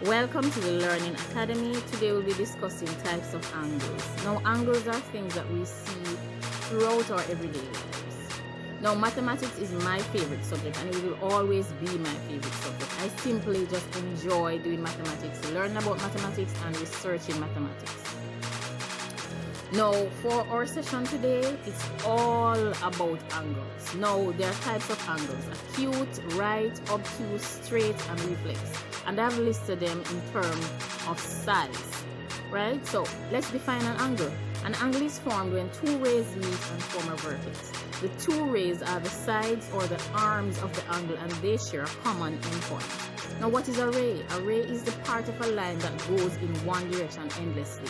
Welcome to the Learning Academy. Today we'll be discussing types of angles. Now, angles are things that we see throughout our everyday lives. Now, mathematics is my favorite subject and it will always be my favorite subject. I simply just enjoy doing mathematics, learning about mathematics and researching mathematics. Now, for our session today, it's all about angles. Now, there are types of angles: acute, right, obtuse, straight, and reflex. And I've listed them in terms of size, right? So let's define an angle. An angle is formed when two rays meet and form a vertex. The two rays are the sides or the arms of the angle and they share a common endpoint. Now, what is a ray? A ray is the part of a line that goes in one direction endlessly.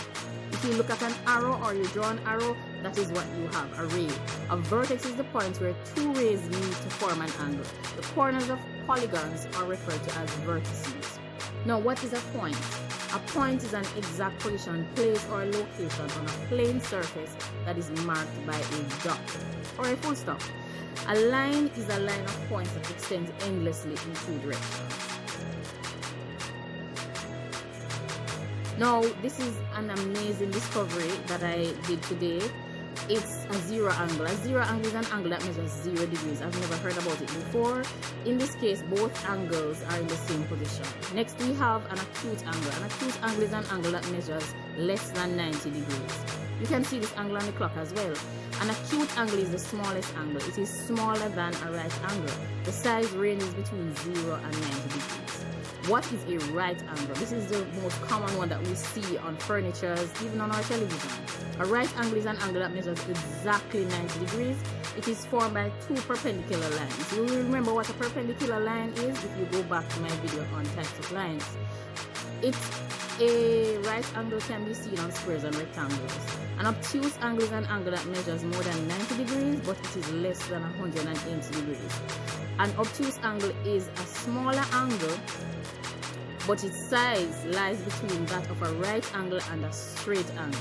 If you look at an arrow or you draw an arrow, that is what you have, a ray. A vertex is the point where two rays meet to form an angle. The corners of polygons are referred to as vertices. Now, what is a point? A point is an exact position, place, or location on a plane surface that is marked by a dot or a full stop. A line is a line of points that extends endlessly in two directions. Now, this is an amazing discovery that I did today. It's a zero angle. A zero angle is an angle that measures 0 degrees. I've never heard about it before. In this case, both angles are in the same position. Next, we have an acute angle. An acute angle is an angle that measures less than 90 degrees. You can see this angle on the clock as well. An acute angle is the smallest angle. It is smaller than a right angle. The size ranges between 0 and 90 degrees. What is a right angle? This is the most common one that we see on furniture, even on our television. A right angle is an angle that measures exactly 90 degrees. It is formed by two perpendicular lines. You will remember what a perpendicular line is if you go back to my video on types of lines. A right angle can be seen on squares and rectangles. An obtuse angle is an angle that measures more than 90 degrees, but it is less than 180 degrees. An obtuse angle is a smaller angle, but its size lies between that of a right angle and a straight angle.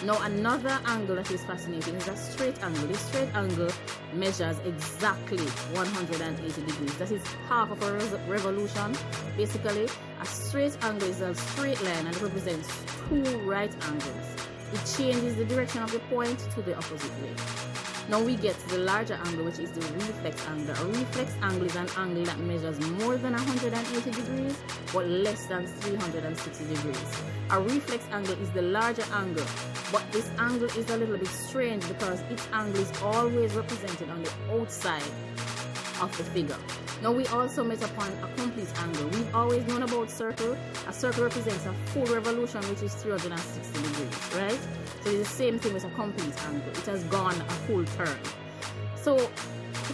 Now, another angle that is fascinating is a straight angle. This straight angle measures exactly 180 degrees. That is half of a revolution. Basically, a straight angle is a straight line and it represents two right angles. It changes the direction of the point to the opposite way. Now we get to the larger angle, which is the reflex angle. A reflex angle is an angle that measures more than 180 degrees, but less than 360 degrees. A reflex angle is the larger angle, but this angle is a little bit strange because its angle is always represented on the outside of the figure. Now we also met upon a complete angle. We've always known about circle. A circle represents a full revolution, which is 360 degrees, right? So it's the same thing with a complete angle. It has gone a full turn. So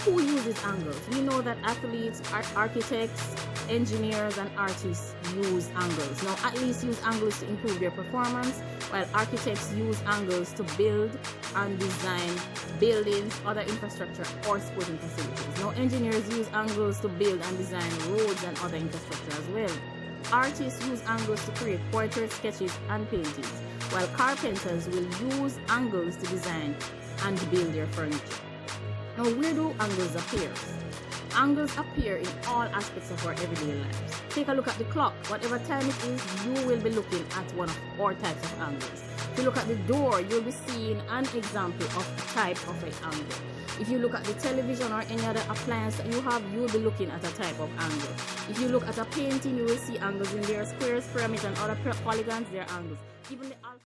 who uses angles? We know that athletes, architects, engineers, and artists use angles. Now, athletes use angles to improve their performance, while architects use angles to build and design buildings, other infrastructure, or sporting facilities. Now, engineers use angles to build and design roads and other infrastructure as well. Artists use angles to create portraits, sketches, and paintings, while carpenters will use angles to design and build their furniture. Now, where do angles appear? Angles appear in all aspects of our everyday lives. Take a look at the clock. Whatever time it is, you will be looking at one of our types of angles. If you look at the door, you'll be seeing an example of a type of an angle. If you look at the television or any other appliance that you have, you'll be looking at a type of angle. If you look at a painting, you will see angles in there, squares, pyramids, and other polygons, there are angles. Even the